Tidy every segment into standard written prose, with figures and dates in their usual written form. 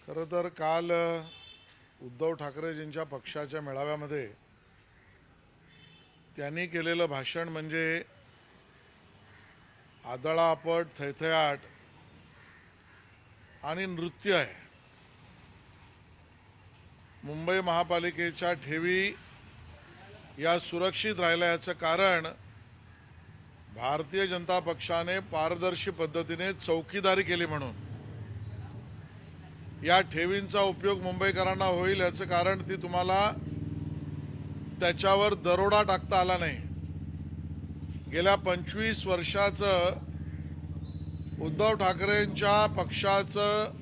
खरं तर काल उद्धव ठाकरेजींच्या पक्षाच्या मेळाव्यामध्ये त्यांनी केलेलं भाषण म्हणजे आदळापट, थैथयाट आणि नृत्य आहे. मुंबई महापालिकेच्या ठेवी या सुरक्षित राहिल्या याचं कारण भारतीय जनता पक्षाने पारदर्शी पद्धतीने चौकीदारी केली म्हणून. या ठेवींचा उपयोग मुंबईकरांना होईल याचं कारण ती तुम्हाला त्याच्यावर दरोडा टाकता आला नाही. गेल्या 25 वर्षाचं उद्धव ठाकरेंच्या पक्षाचं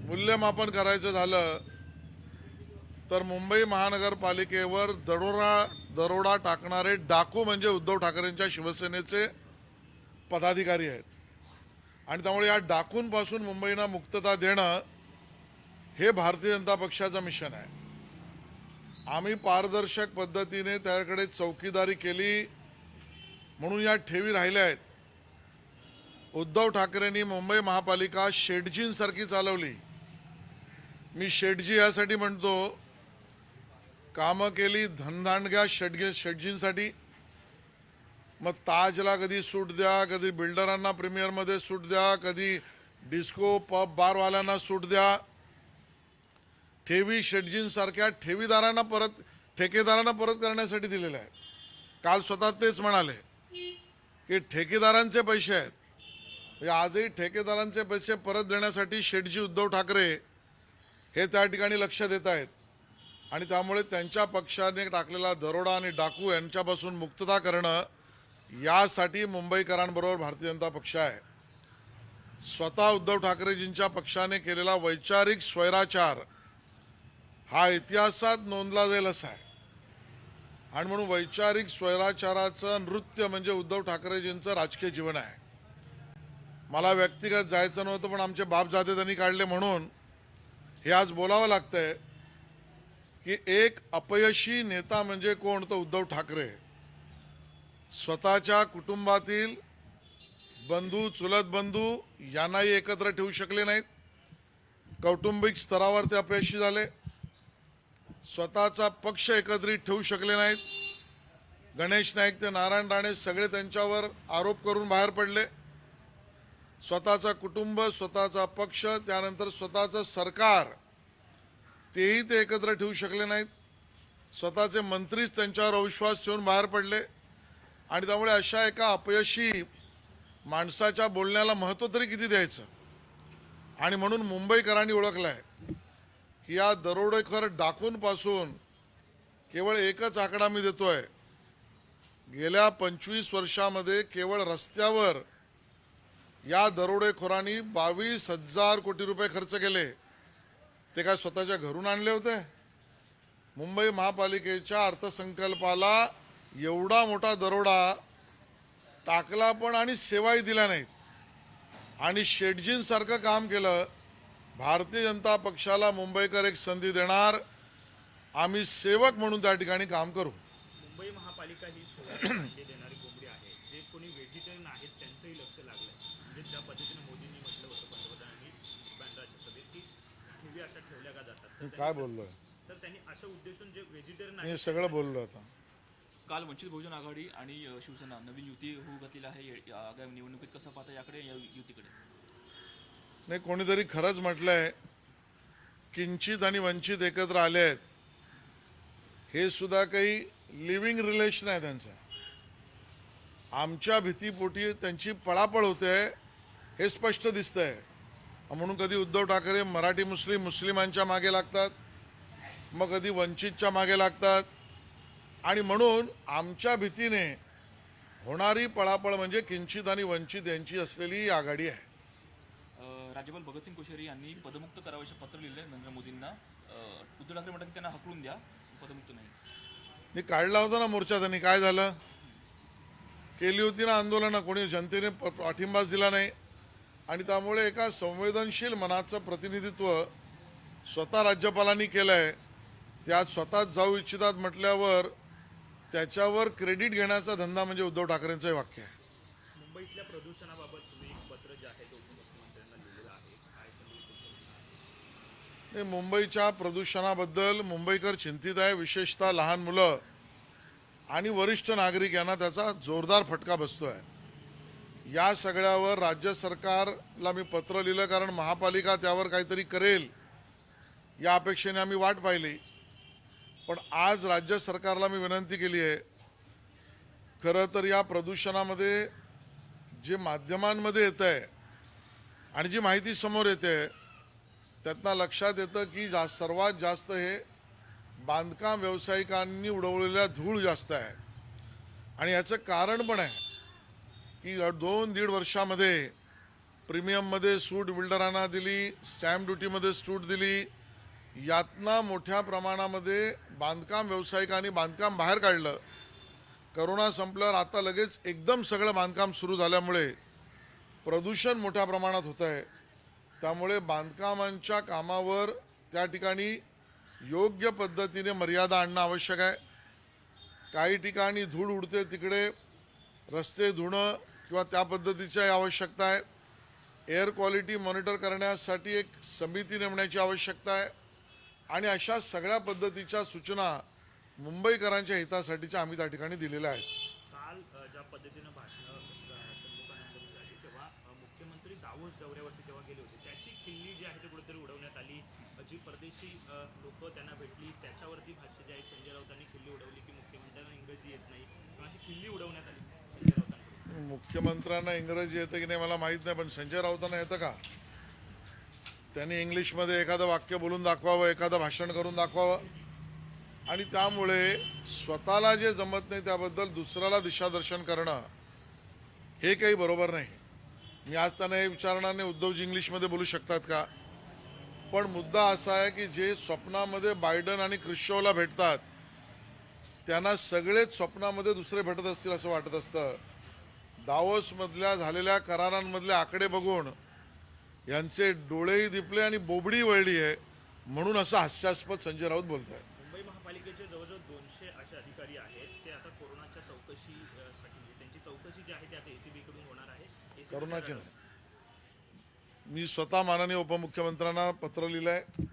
मूल्यमापन करायचं झालं तर मुंबई महानगरपालिकेवर दरोडा टाकणारे डाकू म्हणजे उद्धव ठाकरेंच्या शिवसेनेचे पदाधिकारी आहेत. आणि त्यामुळे या डाकूंपासून मुंबईला मुक्तता देणं हे भारतीय जनता पक्षाचं मिशन आहे. आम्ही पारदर्शक पद्धतीने त्याकडे चौकीदारी केली म्हणून या ठेवी राहिल्या आहेत. उद्धव ठाकरेंनी मुंबई महापालिका शेटजींसारखी चालवली. मी शेटजी यासाठी म्हणतो, कामं केली धनधांडग्या शेटजींसाठी. मग ताजला कधी सूट द्या, कधी बिल्डरांना प्रीमियरमध्ये सूट द्या, कधी डिस्को पब बारवाल्यांना सूट द्या. ठेवी शेटजींसारख्या ठेकेदारांना परत करण्यासाठी दिलेल्या आहेत. काल स्वतः तेच म्हणाले की ठेकेदारांचे पैसे आहेत. म्हणजे आजही ठेकेदारांचे पैसे परत देण्यासाठी शेटजी उद्धव ठाकरे हे त्या ठिकाणी लक्ष देत आहेत. आणि त्यामुळे त्यांच्या पक्षाने टाकलेला दरोडा आणि डाकू यांच्यापासून मुक्तता करणं यासाठी मुंबईकरांबरोबर भारतीय जनता पक्ष आहे. स्वतः उद्धव ठाकरेजींच्या पक्षाने केलेला वैचारिक स्वैराचार हा इतिहासात नोंदला जाईल असा आहे. आणि म्हणून वैचारिक स्वैराचाराचं नृत्य म्हणजे उद्धव ठाकरेजींचं राजकीय जीवन आहे. मला व्यक्तिगत जायचं नव्हतं, पण आमचे बापजाते त्यांनी काढले म्हणून हे आज बोलावं लागतंय की एक अपयशी नेता म्हणजे कोण, तर उद्धव ठाकरे. स्वतःच्या कुटुंबातील बंधू, चुलत बंधू यांनाही एकत्र ठेवू शकले नाहीत. कौटुंबिक स्तरावर ते अपयशी झाले. स्वतःचा पक्ष एकत्रित ठेवू शकले नाहीत. गणेश नाईक ते नारायण राणे सगळे त्यांच्यावर आरोप करून बाहेर पडले. स्वतःचा कुटुंब, स्वतःचा पक्ष, त्यानंतर स्वतःचं सरकार, तेही ते एकत्र ठेवू शकले नाहीत. स्वतःचे मंत्रीच त्यांच्यावर अविश्वास ठेवून बाहेर पडले. आणि त्यामुळे अशा एका अपयशी माणसाच्या बोलण्याला महत्त्व तरी किती द्यायचं. आणि म्हणून मुंबईकरांनी ओळखलंय की या दरोडेखोर डाकूंपासून केवळ एकच आकडा मी देतोय. गेल्या 25 वर्षामध्ये केवळ रस्त्यावर या दरोडेखोरांनी 22,000 कोटी रुपये खर्च केले. ते काय स्वतःच्या घरून आणले होते? मुंबई महापालिकेच्या अर्थसंकल्पाला एवढा मोठा दरोडा टाकला पण आणि सेवाही दिल्या नाहीत. आणि शेटजींसारखं काम केलं. भारतीय जनता पक्षाला मुंबईकर एक संधी देणार, आम्ही सेवक म्हणून त्या ठिकाणी काम करू. मुंबई महापालिका ही सोळाशे देणारी कोंबडी आहे. जे कोणी व्हेजिटेरियन आहेत त्यांचंही लक्ष लागलंय. म्हणजे ज्या पद्धतीने मोदींनी म्हटलं होतं पंतप्रधानांनी राज्यसभेत की ठेवी अशा ठेवल्या का जातात, मी काय बोललोय? तर त्यांनी असं उद्देशून जे व्हेजिटेरियन मी आहेत सगळं बोललो आता. काल वंचित बहुजन आघाडी आणि शिवसेना नवीन युती होऊ घातलेली आहे. आगामी निवडणुकीत कसं पाहता याकडे, या युतीकडे? नाही, कोणीतरी खरंच म्हटलंय किंचित आणि वंचित एकत्र आले आहेत. हे सुद्धा काही लिव्हिंग रिलेशन आहे त्यांचं. आमच्या भीतीपोटी त्यांची पळापळ होते हे स्पष्ट दिसतंय. म्हणून कधी उद्धव ठाकरे मराठी मुस्लिमांच्या मागे लागतात, मग कधी वंचितच्या मागे लागतात. आणि म्हणून आमच्या भीतीने होणारी पळापळ म्हणजे किंचित आणि वंचित यांची असलेली ही आघाडी आहे. राज्यपाल भगतसिंग कोश्यारी यांनी पदमुक्त करावयाचे पत्र लिहिले नरेंद्र मोदींना. उद्धव ठाकरे म्हणतात की त्यांना हकलून द्या, पदमुक्त नाही. मी काढला होता ना मोर्चा, त्यांनी काय झालं? केली होती ना आंदोलनं, कोणी जनतेने पाठिंबाच दिला नाही. आणि त्यामुळे एका संवेदनशील मनाचं प्रतिनिधित्व स्वतः राज्यपालांनी केलं आहे. त्यात स्वतःच जाऊ इच्छितात म्हटल्यावर त्याच्यावर क्रेडिट घेण्याचा धंदा म्हणजे उद्धव ठाकरेंचं वाक्य आहे. मुंबईतल्या प्रदूषणाबाबत तुम्ही एक पत्र जे आहे ते उपमुख्यमंत्र्यांना लिहिलेलं आहे. काय नाही, मुंबईच्या प्रदूषणाबद्दल मुंबईकर चिंतित आहे, विशेषतः लहान मुलं आणि वरिष्ठ नागरिक यांना त्याचा जोरदार फटका बसतोय. या सगळ्यावर राज्य सरकारला मी पत्र लिहिलं, कारण महापालिका त्यावर काहीतरी करेल या अपेक्षेने आम्ही वाट पाहिली. पण आज राज्य सरकारला मी विनंती केली आहे, खरं तर या प्रदूषणामध्ये जे माध्यमांमध्ये येत आहे आणि जी माहिती समोर येते त्यातनं लक्षात येतं की सर्वात जास्त हे बांधकाम व्यावसायिकांनी उडवलेल्या धूळ जास्त आहे. आणि याचं कारण पण आहे की 2-1.5 वर्षामध्ये प्रीमियममध्ये सूट बिल्डरांना दिली, स्टॅम्प ड्युटीमध्ये सूट दिली, यातना मोठ्या प्रमाणामध्ये बांधकाम व्यावसायिकांनी बांधकाम बाहेर काढलं. करोना संपल्यावर आता लगेच एकदम सगळं बांधकाम सुरू झाल्यामुळे प्रदूषण मोठ्या प्रमाणात होत आहे. त्यामुळे बांधकामांच्या कामावर त्या ठिकाणी योग्य पद्धतीने मर्यादा आणणं आवश्यक आहे. काही ठिकाणी धूळ उडते तिकडे रस्ते धुणं किंवा त्या पद्धतीची आवश्यकता आहे. एअर क्वालिटी मॉनिटर करण्यासाठी एक समिती नेमण्याची आवश्यकता आहे. आणि अशा सगळ्या पद्धतीच्या सूचना मुंबईकरांच्या हितासाठीच्या आम्ही त्या ठिकाणी दिलेल्या आहेत. काल ज्या पद्धतीनं भाषणं षण्मुखानंद झाली तेव्हा मुख्यमंत्री दावोस दौऱ्यावरती तेव्हा गेले होते, त्याची खिल्ली जी आहे ती कुठेतरी उडवण्यात आली. जी परदेशी लोक त्यांना भेटली त्याच्यावरती भाष्य जे आहे संजय राऊतांनी खिल्ली उडवली की मुख्यमंत्र्यांना इंग्रजी येत नाही, किंवा अशी खिल्ली उडवण्यात आली संजय राऊतांकडून. मुख्यमंत्र्यांना इंग्रजी येतं की नाही मला माहीत नाही, पण संजय राऊतांना येतं का? त्यांनी इंग्लिशमध्ये एखादं वाक्य बोलून दाखवावं, एखादं भाषण करून दाखवावं. आणि त्यामुळे स्वतःला जे जमत नाही त्याबद्दल दुसऱ्याला दिशादर्शन करणं हे काही बरोबर नाही. मी आज त्यांना हे विचारणार नाही उद्धवजी इंग्लिशमध्ये बोलू शकतात का, पण मुद्दा असा आहे की जे स्वप्नामध्ये बायडन आणि क्रिश्चोला भेटतात त्यांना सगळेच स्वप्नामध्ये दुसरे भेटत असतील असं वाटत असतं. दावोसमधल्या झालेल्या करारांमधले आकडे बघून यांचे डोळेही दिपले आणि बोबडी वळली आहे, म्हणून असं हास्यास्पद संजय राऊत बोलत आहे. मुंबई महापालिकेचे जवळजवळ 200 असे अधिकारी आहेत, ते आता कोरोनाच्या चौकशीसाठी त्यांची चौकशी जी आहे ती आता एसीबी कडून होणार आहे. करोनाची नाही, मी स्वतः माननीय उपमुख्यमंत्र्यांना पत्र लिहिलं आहे.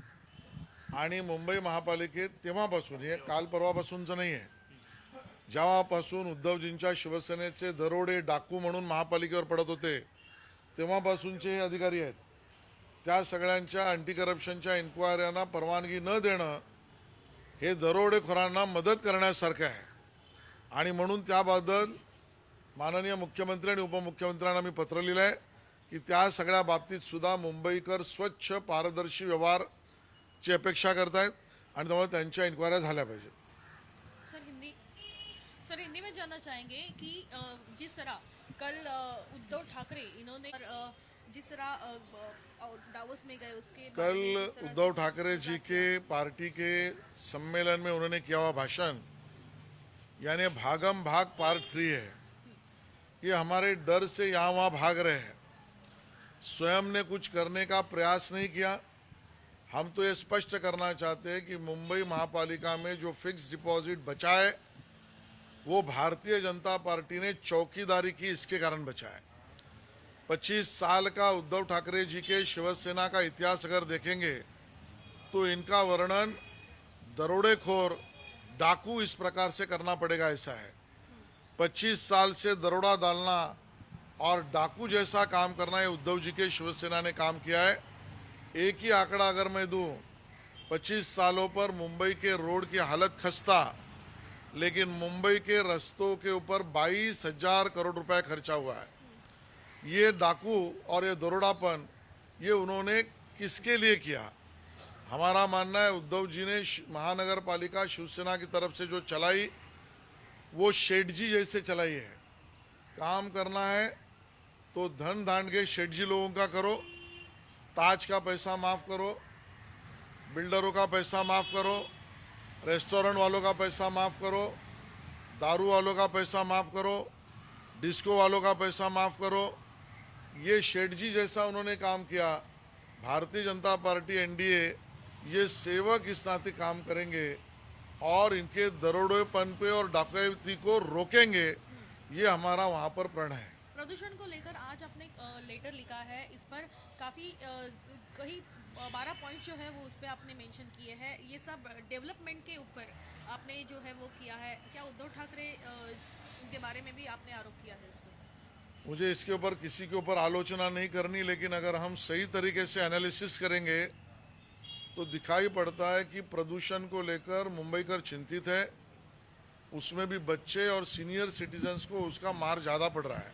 आणि मुंबई महापालिकेत तेव्हापासून, हे काल परवापासूनचं नाही आहे, जेव्हापासून उद्धवजींच्या शिवसेनेचे दरोडे डाकू म्हणून महापालिकेवर पडत होते तेव्हापासूनचे हे अधिकारी आहेत. त्या सगळ्यांच्या अँटी करप्शनच्या इन्क्वायऱ्यांना परवानगी न देणं हे दरोडेखोरांना मदत करण्यासारखं आहे. आणि म्हणून त्याबद्दल माननीय मुख्यमंत्री आणि उपमुख्यमंत्र्यांना मी पत्र लिहिलं आहे की त्या सगळ्या बाबतीत सुद्धा मुंबईकर स्वच्छ पारदर्शी व्यवहारची अपेक्षा करतायत आणि त्यामुळे त्यांच्या इन्क्वायऱ्या झाल्या पाहिजे. सर हिंदी में जानना चाहेंगे कि जिस तरह कल उद्धव ठाकरे इन्होंने जिस तरह दावोस में गए उसके कल उद्धव ठाकरे जी के पार्टी के सम्मेलन में उन्होंने किया हुआ भाषण यानी भागम भाग पार्ट 3 है. ये हमारे डर से यहाँ वहाँ भाग रहे हैं, स्वयं ने कुछ करने का प्रयास नहीं किया. हम तो ये स्पष्ट करना चाहते हैं कि मुंबई महापालिका में जो फिक्स डिपॉजिट बचा है वो भारतीय जनता पार्टी ने चौकीदारी की, इसके कारण बचा है. 25 साल का उद्धव ठाकरे जी के शिवसेना का इतिहास अगर देखेंगे तो इनका वर्णन दरोडेखोर डाकू इस प्रकार से करना पड़ेगा ऐसा है. 25 साल से दरोड़ा डालना और डाकू जैसा काम करना ये उद्धव जी के शिवसेना ने काम किया है. एक ही आंकड़ा अगर मैं दूं, 25 सालों पर मुंबई के रोड की हालत खस्ता, लेकिन मुंबई के रास्तों के ऊपर 22,000 करोड़ रुपए खर्चा हुआ है. ये डाकू और ये दरोड़ापन ये उन्होंने किसके लिए किया? हमारा मानना है उद्धव जी ने महानगर पालिका शिवसेना की तरफ से जो चलाई वो शेठजी जैसे चलाई है. काम करना है तो धन धान के शेठजी लोगों का करो, ताज का पैसा माफ़ करो, बिल्डरों का पैसा माफ़ करो, रेस्टोरेंट वालों का पैसा माफ़ करो, दारू वालों का पैसा माफ़ करो, डिस्को वालों का पैसा माफ़ करो. ये शेठजी जैसा उन्होंने काम KIA. Bharatiya Janata party NDA ये सेवक इस नाते काम करेंगे और इनके दरोडेपन पे और डकैती को रोकेंगे. ये हमारा वहाँ पर प्रण है. प्रदूषण को लेकर आज आपने लेटर लिखा है, इस पर काफ़ी कई 12 पॉइंट जो है वो उस पर आपने मेंशन किए हैं, ये सब डेवलपमेंट के ऊपर आपने जो है वो किया है। क्या उद्धव ठाकरे उनके बारे में भी आपने आरोप किया है इसमें? मुझे इसके ऊपर किसी के ऊपर आलोचना नहीं करनी, लेकिन अगर हम सही तरीके से एनालिसिस करेंगे तो दिखाई पड़ता है कि प्रदूषण को लेकर मुंबईकर चिंतित है। उसमें भी बच्चे और सीनियर सिटीजन्स को उसका मार ज़्यादा पड़ रहा है,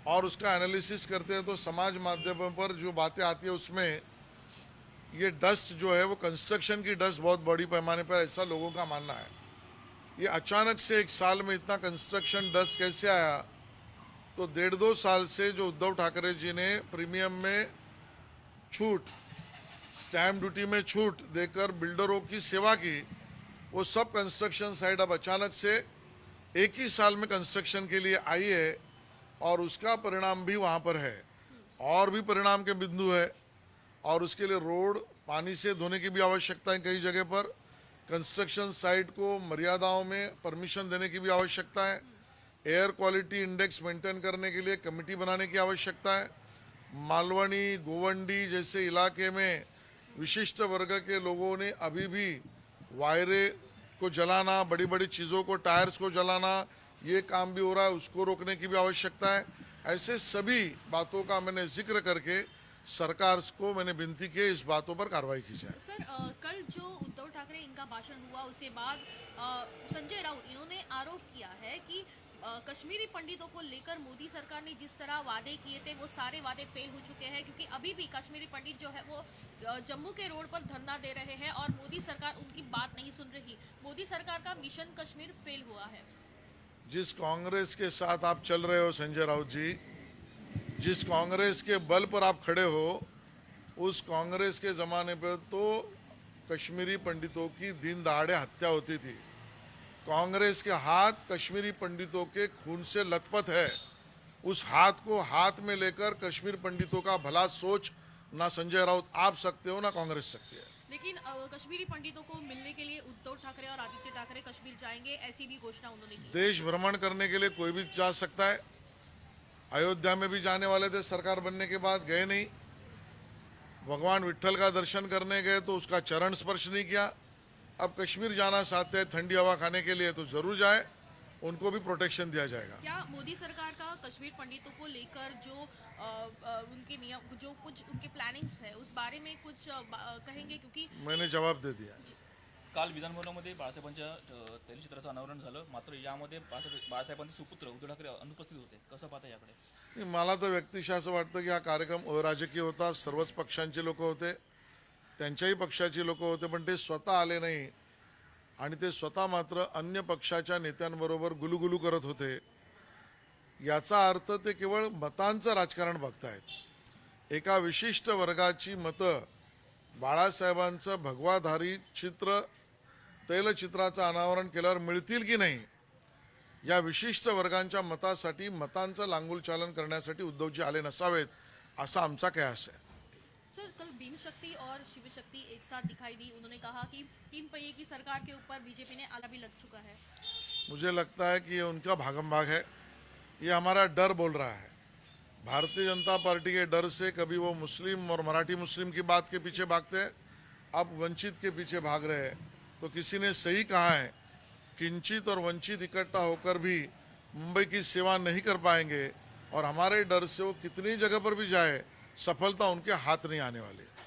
और उसका एनालिसिस करते हैं तो समाज माध्यमों पर जो बातें आती है उसमें ये डस्ट जो है वो कंस्ट्रक्शन की डस्ट बहुत बड़ी पैमाने पर, ऐसा लोगों का मानना है। ये अचानक से एक साल में इतना कंस्ट्रक्शन डस्ट कैसे आया? तो 1.5-2 साल से जो उद्धव ठाकरे जी ने प्रीमियम में छूट, स्टैम्प ड्यूटी में छूट देकर बिल्डरों की सेवा की, वो सब कंस्ट्रक्शन साइट अब अचानक से एक ही साल में कंस्ट्रक्शन के लिए आई है, और उसका परिणाम भी वहाँ पर है। और भी परिणाम के बिंदु है, और उसके लिए रोड पानी से धोने की भी आवश्यकता है। कई जगह पर कंस्ट्रक्शन साइट को मर्यादाओं में परमिशन देने की भी आवश्यकता है। एयर क्वालिटी इंडेक्स मेंटेन करने के लिए कमेटी बनाने की आवश्यकता है। मालवनी, गोवंडी जैसे इलाके में विशिष्ट वर्ग के लोगों ने अभी भी वायरे को जलाना, बड़ी बड़ी चीज़ों को, टायर्स को जलाना, ये काम भी हो रहा है, उसको रोकने की भी आवश्यकता है। ऐसे सभी बातों का मैंने जिक्र करके सरकार को मैंने विनती की इस बातों पर कार्रवाई की जाए। सर कल जो उद्धव ठाकरे इनका भाषण हुआ उसके बाद संजय राउत इन्होंने आरोप किया है कि कश्मीरी पंडितों को लेकर मोदी सरकार ने जिस तरह वादे किए थे वो सारे वादे फेल हो चुके हैं, क्योंकि अभी भी कश्मीरी पंडित जो है वो जम्मू के रोड पर धरना दे रहे हैं और मोदी सरकार उनकी बात नहीं सुन रही। मोदी सरकार का मिशन कश्मीर फेल हुआ है। जिस कांग्रेस के साथ आप चल रहे हो संजय राउत जी, जिस कांग्रेस के बल पर आप खड़े हो, उस कांग्रेस के ज़माने पर तो कश्मीरी पंडितों की दिन दहाड़े हत्या होती थी। कांग्रेस के हाथ कश्मीरी पंडितों के खून से लथपथ है। उस हाथ को हाथ में लेकर कश्मीर पंडितों का भला सोच ना संजय राउत आप सकते हो, ना कांग्रेस सकती है। लेकिन कश्मीरी पंडितों को मिलने के लिए उद्धव ठाकरे और आदित्य ठाकरे कश्मीर जाएंगे, ऐसी भी घोषणा उन्होंने की। देश भ्रमण करने के लिए कोई भी जा सकता है। अयोध्या में भी जाने वाले थे, सरकार बनने के बाद गए नहीं। भगवान विट्ठल का दर्शन करने गए तो उसका चरण स्पर्श नहीं किया। अब कश्मीर जाना चाहते हैं ठंडी हवा खाने के लिए तो जरूर जाए, उनको भी प्रोटेक्शन दिया जाएगा। क्या मोदी सरकार का कश्मीर पंडितों को लेकर जो उनके नियम, जो कुछ उनके प्लॅनिंग्स है उस बारे में कुछ कहेंगे? क्योंकि मैंने जवाब दे दिया। काल विधानभवनामध्ये बाळासाहेबांच्या तैलचित्राचं अनावरण झालं, मात्र यामध्ये बाळासाहेबांचे सुपुत्र उद्धव ठाकरे अनुपस्थित होते. कसं पाहता याकडे? नाही, मला तर व्यक्तिशः असं वाटतं की हा कार्यक्रम अराजकीय होता. सर्वच पक्षांचे लोक होते, त्यांच्याही पक्षाची लोक होते, पण ते स्वतः आले नाही आणि ते स्वतः मात्र अन्य पक्षाच्या नेत्यांबरोबर गुलुगुलू करत होते. याचा अर्थ ते केवळ मतांचं राजकारण बघतायत. एका विशिष्ट वर्गाची मतं, बाळासाहेबांचं भगवाधारी चित्र तैलचित्राचं अनावरण केल्यावर मिळतील की नाही, या विशिष्ट वर्गांच्या मतासाठी मतांचं लांगुलचालन करण्यासाठी उद्धवजी आले नसावेत असा आमचा कयास आहे. सर कल भीम शक्ति और शिव शक्ति एक साथ दिखाई दी। उन्होंने कहा कि 3 पहिए की सरकार के ऊपर बीजेपी ने आला भी लग चुका है। मुझे लगता है कि ये उनका भागम भाग है, ये हमारा डर बोल रहा है। भारतीय जनता पार्टी के डर से कभी वो मुस्लिम और मराठी मुस्लिम की बात के पीछे भागते हैं, अब वंचित के पीछे भाग रहे हैं। तो किसी ने सही कहा है, किंचित और वंचित इकट्ठा होकर भी मुंबई की सेवा नहीं कर पाएंगे, और हमारे डर से वो कितनी जगह पर भी जाए सफलता उनके हाथ नहीं आने वाली है।